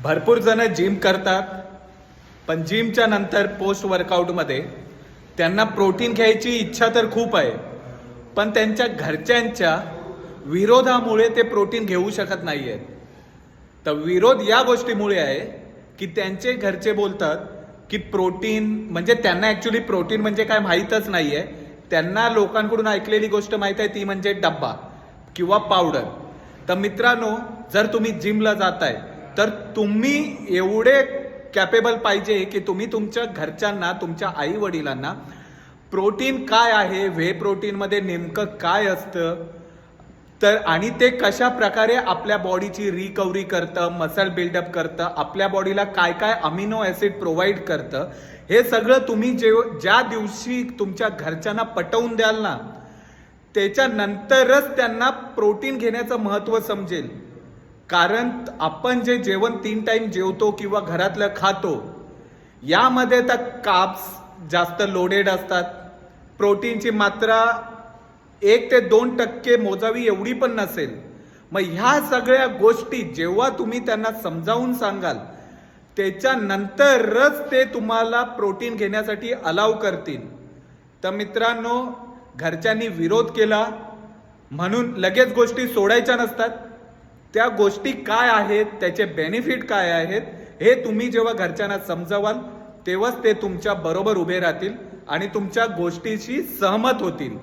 भरपूर जण जिम करतात, पण जिमच्या नंतर पोस्ट वर्कआउटमध्ये त्यांना प्रोटीन घ्यायची इच्छा तर खूप आहे, पण त्यांच्या घरच्यांच्या विरोधामुळे ते प्रोटीन घेऊ शकत नाही आहेत. तर विरोध या गोष्टीमुळे आहे की त्यांचे घरचे बोलतात की प्रोटीन म्हणजे त्यांना ॲक्च्युली प्रोटीन म्हणजे काय माहीतच नाही आहे. त्यांना लोकांकडून ऐकलेली गोष्ट माहीत आहे, ती म्हणजे डब्बा किंवा पावडर. तर मित्रांनो, जर तुम्ही जिमला जाताय तर तुम्ही एवढे कॅपेबल पाहिजे की तुम्ही तुमच्या घरच्यांना, तुमच्या आई वडिलांना प्रोटीन काय आहे, व्हे प्रोटीनमध्ये नेमकं काय असतं, तर आणि ते कशा प्रकारे आपल्या बॉडीची रिकव्हरी करतं, मसल बिल्डअप करतं, आपल्या बॉडीला काय काय अमिनो ॲसिड प्रोव्हाइड करतं, हे सगळं तुम्ही ज्या दिवशी तुमच्या घरच्यांना पटवून द्याल ना, त्याच्यानंतरच त्यांना प्रोटीन घेण्याचं महत्त्व समजेल. कारण आपण जे जेवण 3 टाइम जेवतो किंवा घरातलं खातो, यामध्ये तर कार्ब्स जास्त लोडेड असतात. प्रोटीनची मात्रा 1 ते 2% मोजावी एवढी पण नसेल. मग ह्या सगळ्या गोष्टी जेव्हा तुम्ही त्यांना समजावून सांगाल, त्याच्यानंतरच ते तुम्हाला प्रोटीन घेण्यासाठी अलाव करतील. तर मित्रांनो, घरच्यांनी विरोध केला म्हणून लगेच गोष्टी सोडायच्या नसतात. त्या गोष्टी काय आहेत, त्याचे बेनिफिट काय आहेत, हे तुम्ही जेव्हा घरच्यांना समजावाल तेव्हाच ते तुमच्या बरोबर उभे राहतील आणि तुमच्या गोष्टीशी सहमत होतील.